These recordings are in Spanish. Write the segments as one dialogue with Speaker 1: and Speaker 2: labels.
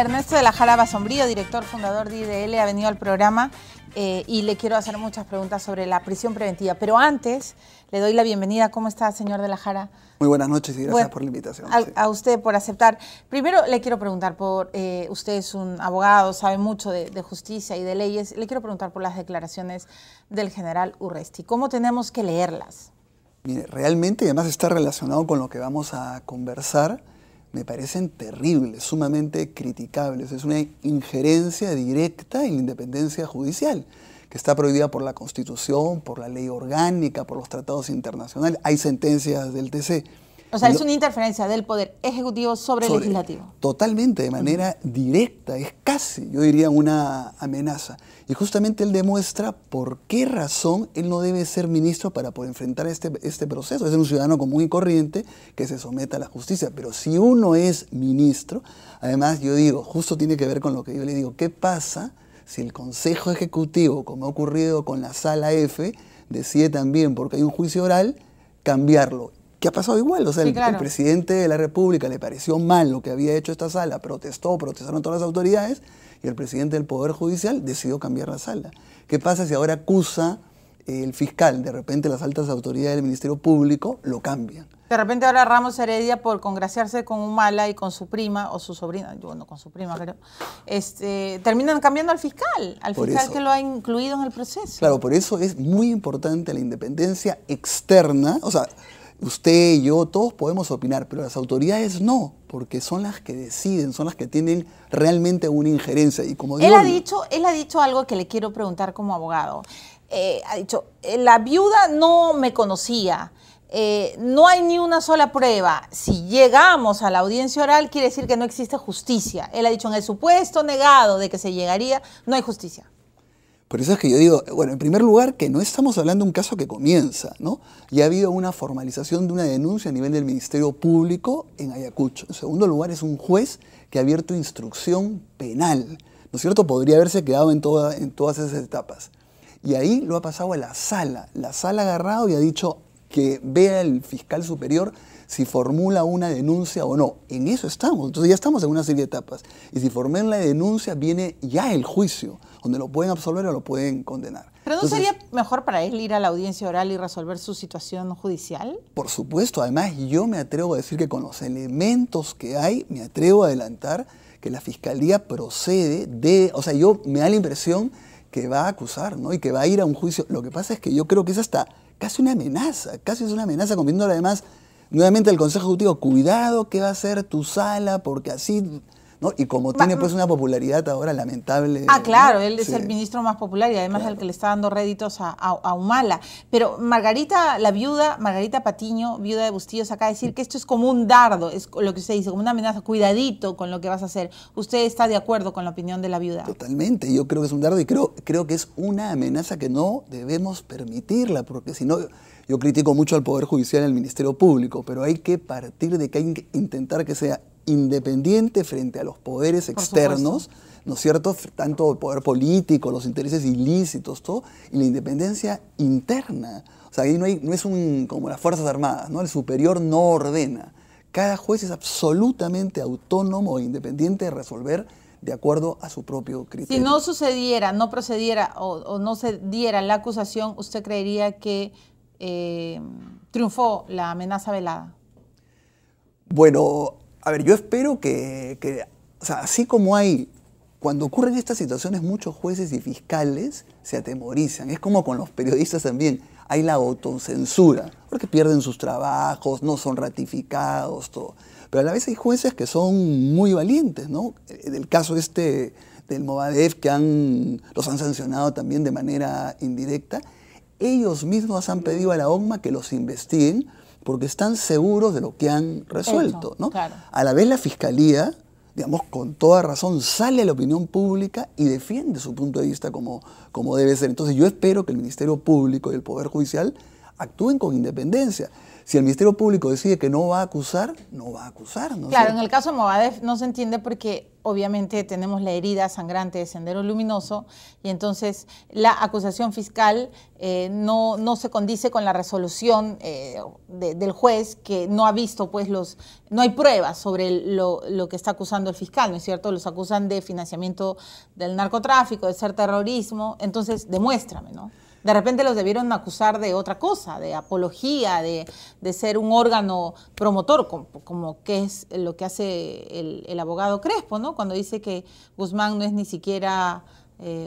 Speaker 1: Ernesto de la Jara Basombrío, director fundador de IDL, ha venido al programa y le quiero hacer muchas preguntas sobre la prisión preventiva. Pero antes, le doy la bienvenida. ¿Cómo está, señor de la Jara?
Speaker 2: Muy buenas noches y gracias por la invitación.
Speaker 1: A usted por aceptar. Primero le quiero preguntar por, usted es un abogado, sabe mucho de justicia y de leyes. Le quiero preguntar por las declaraciones del general Urresti. ¿Cómo tenemos que leerlas?
Speaker 2: Mire, realmente, además está relacionado con lo que vamos a conversar, me parecen terribles, sumamente criticables. Es una injerencia directa en la independencia judicial, que está prohibida por la Constitución, por la ley orgánica, por los tratados internacionales. Hay sentencias del TC.
Speaker 1: O sea, es una interferencia del Poder Ejecutivo sobre el Legislativo.
Speaker 2: Totalmente, de manera directa, es casi, yo diría, una amenaza. Y justamente él demuestra por qué razón él no debe ser ministro para poder enfrentar este proceso. Es un ciudadano común y corriente que se someta a la justicia. Pero si uno es ministro, además yo digo, justo tiene que ver con lo que yo le digo, ¿qué pasa si el Consejo Ejecutivo, como ha ocurrido con la Sala F, decide también, porque hay un juicio oral, cambiarlo? ¿Qué ha pasado igual? O sea, sí, claro. El presidente de la República le pareció mal lo que había hecho esta sala, protestaron todas las autoridades y el presidente del Poder Judicial decidió cambiar la sala. ¿Qué pasa si ahora acusa el fiscal? De repente las altas autoridades del Ministerio Público lo cambian.
Speaker 1: De repente ahora Ramos Heredia, por congraciarse con Humala y con su prima o su sobrina, bueno, con su prima creo, terminan cambiando al fiscal que lo ha incluido en el proceso.
Speaker 2: Claro, por eso es muy importante la independencia externa, o sea, usted y yo, todos podemos opinar, pero las autoridades no, porque son las que deciden, son las que tienen realmente una injerencia. Y como
Speaker 1: él ha dicho algo que le quiero preguntar como abogado. Ha dicho, la viuda no me conocía, no hay ni una sola prueba. Si llegamos a la audiencia oral, quiere decir que no existe justicia. Él ha dicho, en el supuesto negado de que se llegaría, no hay justicia.
Speaker 2: Por eso es que yo digo, bueno, en primer lugar, que no estamos hablando de un caso que comienza, ¿no? Ya ha habido una formalización de una denuncia a nivel del Ministerio Público en Ayacucho. En segundo lugar, es un juez que ha abierto instrucción penal, ¿no es cierto? Podría haberse quedado en todas esas etapas. Y ahí lo ha pasado a la sala. La sala ha agarrado y ha dicho que vea el fiscal superior si formula una denuncia o no. En eso estamos. Entonces ya estamos en una serie de etapas. Y si formulan la denuncia, viene ya el juicio, donde lo pueden absolver o lo pueden condenar.
Speaker 1: ¿Pero no sería mejor para él ir a la audiencia oral y resolver su situación judicial?
Speaker 2: Por supuesto. Además, yo me atrevo a decir que con los elementos que hay, me atrevo a adelantar que la Fiscalía procede de... O sea, me da la impresión que va a acusar, ¿no? Y que va a ir a un juicio. Lo que pasa es que yo creo que es hasta casi una amenaza. Casi es una amenaza, convirtiéndolo además nuevamente el Consejo Ejecutivo, cuidado que va a ser tu sala, porque así, ¿no? Y como tiene pues una popularidad ahora lamentable.
Speaker 1: Ah, claro,
Speaker 2: ¿no?
Speaker 1: Él es el ministro más popular y además
Speaker 2: claro.
Speaker 1: El que le está dando réditos a Humala. Pero Margarita, la viuda, Margarita Patiño, viuda de Bustillos, acaba de decir que esto es como un dardo, es lo que usted dice, como una amenaza, cuidadito con lo que vas a hacer. ¿Usted está de acuerdo con la opinión de la viuda?
Speaker 2: Totalmente, yo creo que es un dardo y creo que es una amenaza que no debemos permitirla, porque si no... Yo critico mucho al Poder Judicial y al Ministerio Público, pero hay que partir de que hay que intentar que sea independiente frente a los poderes externos, ¿no es cierto? Tanto el poder político, los intereses ilícitos, todo, y la independencia interna. O sea, ahí no es como las Fuerzas Armadas, ¿no? El superior no ordena. Cada juez es absolutamente autónomo e independiente de resolver de acuerdo a su propio criterio.
Speaker 1: Si no sucediera, no procediera o no se diera la acusación, ¿usted creería que triunfó la amenaza velada?
Speaker 2: Bueno, a ver, yo espero que o sea, así como hay, cuando ocurren estas situaciones, muchos jueces y fiscales se atemorizan. Es como con los periodistas también, hay la autocensura, porque pierden sus trabajos, no son ratificados, todo. Pero a la vez hay jueces que son muy valientes, ¿no? El caso del Movadef, que los han sancionado también de manera indirecta. Ellos mismos han pedido a la ONMA que los investiguen porque están seguros de lo que han resuelto, ¿no?
Speaker 1: Claro.
Speaker 2: A la vez la Fiscalía, digamos, con toda razón, sale a la opinión pública y defiende su punto de vista como debe ser. Entonces yo espero que el Ministerio Público y el Poder Judicial actúen con independencia. Si el Ministerio Público decide que no va a acusar, no va a acusar. ¿No?
Speaker 1: Claro, en el caso de Movadef no se entiende porque obviamente tenemos la herida sangrante de Sendero Luminoso y entonces la acusación fiscal no se condice con la resolución del juez que no ha visto, pues no hay pruebas sobre lo que está acusando el fiscal, ¿no es cierto? Los acusan de financiamiento del narcotráfico, de ser terrorismo, entonces demuéstrame, ¿no? De repente los debieron acusar de otra cosa, de apología, de ser un órgano promotor, como que es lo que hace el abogado Crespo, ¿no? Cuando dice que Guzmán no es ni siquiera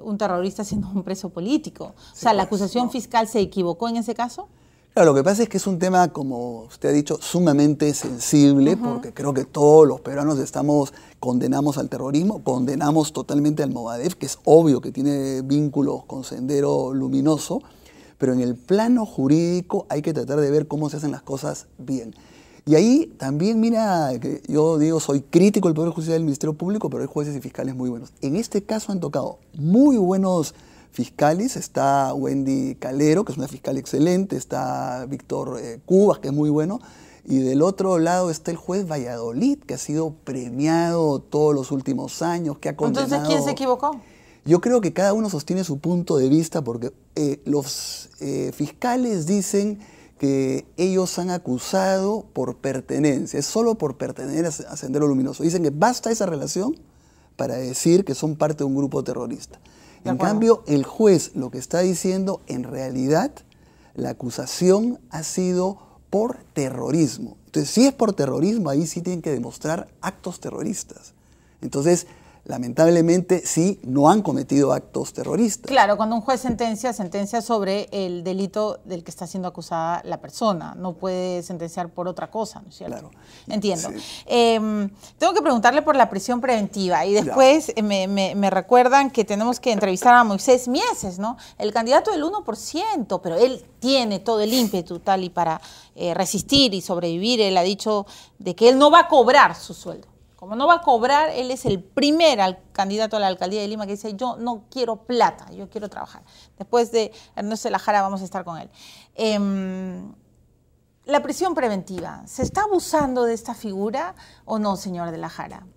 Speaker 1: un terrorista, sino un preso político. O sea, ¿la acusación fiscal se equivocó en ese caso?
Speaker 2: Claro, lo que pasa es que es un tema, como usted ha dicho, sumamente sensible, porque creo que todos los peruanos condenamos al terrorismo, condenamos totalmente al Movadef, que es obvio que tiene vínculos con Sendero Luminoso, pero en el plano jurídico hay que tratar de ver cómo se hacen las cosas bien. Y ahí también, mira, que yo digo, soy crítico del Poder Judicial del Ministerio Público, pero hay jueces y fiscales muy buenos. En este caso han tocado muy buenos fiscales, está Wendy Calero, que es una fiscal excelente, está Víctor Cubas, que es muy bueno, y del otro lado está el juez Valladolid, que ha sido premiado todos los últimos años, que ha condenado...
Speaker 1: Entonces, ¿quién se equivocó?
Speaker 2: Yo creo que cada uno sostiene su punto de vista, porque los fiscales dicen que ellos han acusado por pertenencia, es solo por pertenecer a Sendero Luminoso. Dicen que basta esa relación para decir que son parte de un grupo terrorista. En cambio, el juez lo que está diciendo, en realidad, la acusación ha sido por terrorismo. Entonces, si es por terrorismo, ahí sí tienen que demostrar actos terroristas. Entonces, lamentablemente, sí, no han cometido actos terroristas.
Speaker 1: Claro, cuando un juez sentencia sobre el delito del que está siendo acusada la persona. No puede sentenciar por otra cosa, ¿no es cierto? Claro. Entiendo. Sí. Tengo que preguntarle por la prisión preventiva y después me recuerdan que tenemos que entrevistar a Moisés Mieses, ¿no? El candidato del 1%, pero él tiene todo el ímpetu tal y para resistir y sobrevivir. Él ha dicho de que él no va a cobrar su sueldo. Como no va a cobrar, él es el primer candidato a la alcaldía de Lima que dice, yo no quiero plata, yo quiero trabajar. Después de Ernesto de la Jara vamos a estar con él. La prisión preventiva, ¿se está abusando de esta figura o no, señor de la Jara?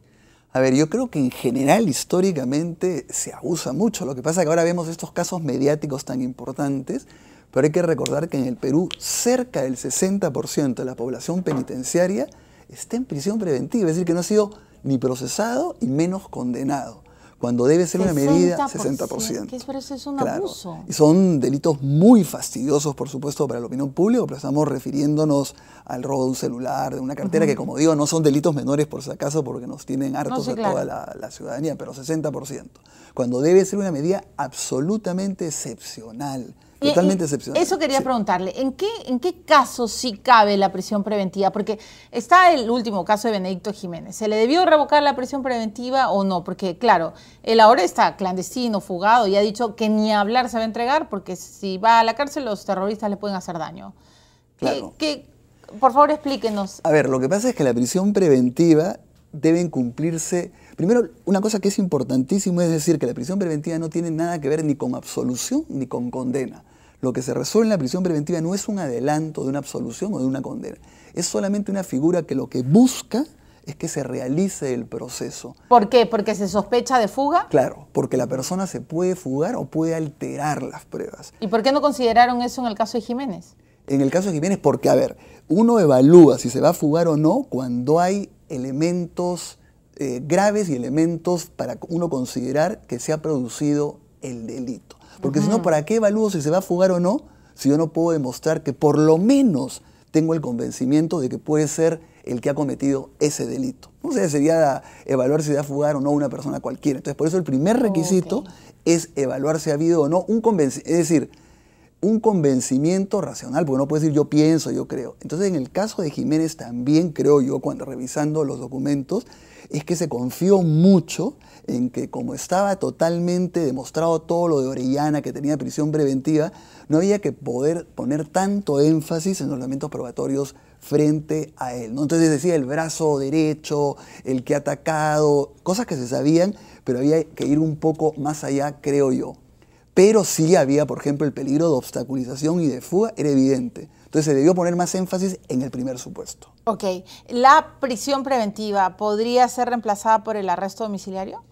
Speaker 2: A ver, yo creo que en general, históricamente, se abusa mucho. Lo que pasa es que ahora vemos estos casos mediáticos tan importantes, pero hay que recordar que en el Perú cerca del 60% de la población penitenciaria está en prisión preventiva, es decir, que no ha sido ni procesado y menos condenado, cuando debe ser una medida 60%.
Speaker 1: Que eso es un abuso.
Speaker 2: Y son delitos muy fastidiosos, por supuesto, para la opinión pública, pero estamos refiriéndonos al robo de un celular, de una cartera, que como digo, no son delitos menores por si acaso, porque nos tienen hartos a toda la ciudadanía, pero 60%, cuando debe ser una medida absolutamente excepcional. Totalmente excepcional.
Speaker 1: Eso quería preguntarle, ¿en qué caso sí cabe la prisión preventiva? Porque está el último caso de Benedicto Jiménez. ¿Se le debió revocar la prisión preventiva o no? Porque, claro, él ahora está clandestino, fugado, y ha dicho que ni hablar se va a entregar, porque si va a la cárcel los terroristas le pueden hacer daño.
Speaker 2: Claro.
Speaker 1: Por favor, explíquenos.
Speaker 2: A ver, lo que pasa es que la prisión preventiva deben cumplirse... Primero, una cosa que es importantísimo es decir que la prisión preventiva no tiene nada que ver ni con absolución ni con condena. Lo que se resuelve en la prisión preventiva no es un adelanto de una absolución o de una condena. Es solamente una figura que lo que busca es que se realice el proceso.
Speaker 1: ¿Por qué? ¿Porque se sospecha de fuga?
Speaker 2: Claro, porque la persona se puede fugar o puede alterar las pruebas.
Speaker 1: ¿Y por qué no consideraron eso en el caso de Jiménez?
Speaker 2: En el caso de Jiménez, porque, a ver, uno evalúa si se va a fugar o no cuando hay elementos graves y elementos para uno considerar que se ha producido el delito. Porque si no, ¿para qué evalúo si se va a fugar o no? Si yo no puedo demostrar que por lo menos tengo el convencimiento de que puede ser el que ha cometido ese delito. O sea, sería evaluar si se va a fugar o no una persona cualquiera. Entonces, por eso el primer requisito es evaluar si ha habido o no un convencimiento, es decir, un convencimiento racional, porque no puede decir yo pienso, yo creo. Entonces, en el caso de Jiménez también creo yo, cuando revisando los documentos, es que se confió mucho en que como estaba totalmente demostrado todo lo de Orellana, que tenía prisión preventiva, no había que poder poner tanto énfasis en los elementos probatorios frente a él, ¿no? Entonces decía el brazo derecho, el que ha atacado, cosas que se sabían, pero había que ir un poco más allá, creo yo. pero sí había, por ejemplo, el peligro de obstaculización y de fuga, era evidente. Entonces se debió poner más énfasis en el primer supuesto.
Speaker 1: Ok, ¿la prisión preventiva podría ser reemplazada por el arresto domiciliario?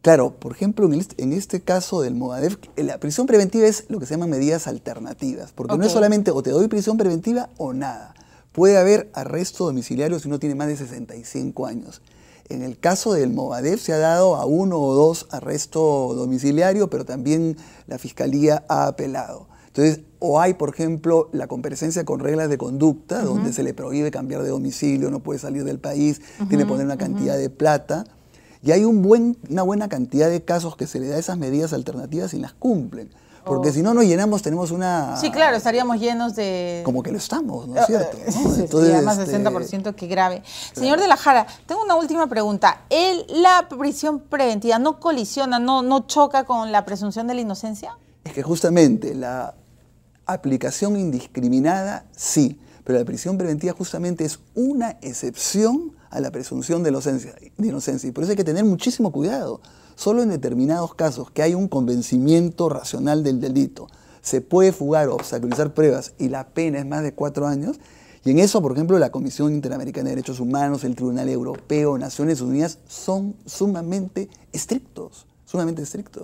Speaker 2: Claro, por ejemplo, en este caso del Movadef, la prisión preventiva es lo que se llaman medidas alternativas, porque no es solamente o te doy prisión preventiva o nada. Puede haber arresto domiciliario si uno tiene más de 65 años. En el caso del Movadef se ha dado a 1 o 2 arresto domiciliario, pero también la Fiscalía ha apelado. Entonces, o hay, por ejemplo, la comparecencia con reglas de conducta, donde se le prohíbe cambiar de domicilio, no puede salir del país, tiene que poner una cantidad de plata. Y hay una buena cantidad de casos que se le da esas medidas alternativas y las cumplen. Porque si no nos llenamos, tenemos una...
Speaker 1: Sí, claro, estaríamos llenos de...
Speaker 2: Como que lo estamos, ¿no es cierto? ¿no?
Speaker 1: Entonces, sí, más 60% que grave. Claro. Señor de la Jara, tengo una última pregunta. ¿La prisión preventiva no colisiona, no choca con la presunción de la inocencia?
Speaker 2: Es que justamente la aplicación indiscriminada, sí, pero la prisión preventiva justamente es una excepción a la presunción de inocencia. Y por eso hay que tener muchísimo cuidado. Solo en determinados casos que hay un convencimiento racional del delito, se puede fugar o obstaculizar pruebas y la pena es más de 4 años. Y en eso, por ejemplo, la Comisión Interamericana de Derechos Humanos, el Tribunal Europeo, Naciones Unidas son sumamente estrictos.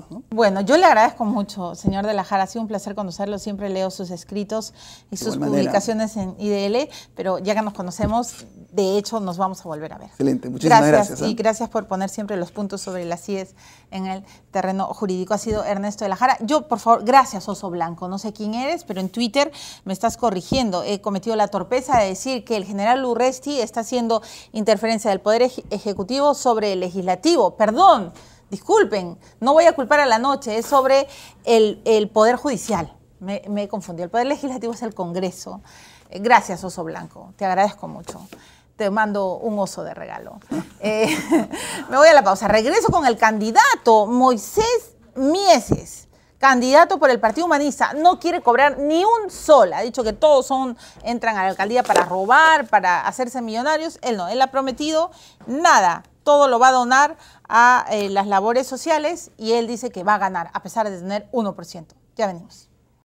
Speaker 2: ¿No?
Speaker 1: Bueno, yo le agradezco mucho, señor de la Jara. Ha sido un placer conocerlo. Siempre leo sus escritos y sus publicaciones en IDL, pero ya que nos conocemos, de hecho, nos vamos a volver a ver.
Speaker 2: Excelente, muchísimas gracias.
Speaker 1: Y gracias por poner siempre los puntos sobre las IES en el terreno jurídico. Ha sido Ernesto de la Jara. Yo, por favor, gracias, Oso Blanco. No sé quién eres, pero en Twitter me estás corrigiendo. He cometido la torpeza de decir que el general Urresti está haciendo interferencia del Poder Ejecutivo sobre el Legislativo. Perdón. Disculpen, no voy a culpar a la noche, es sobre el Poder Judicial. Me he confundido. El Poder Legislativo es el Congreso. Gracias, Oso Blanco. Te agradezco mucho. Te mando un oso de regalo. Me voy a la pausa. Regreso con el candidato Moisés Mieses, candidato por el Partido Humanista. No quiere cobrar ni un sol. Ha dicho que todos entran a la alcaldía para robar, para hacerse millonarios. Él no. Él ha prometido nada. Todo lo va a donar a las labores sociales y él dice que va a ganar, a pesar de tener 1%. Ya venimos.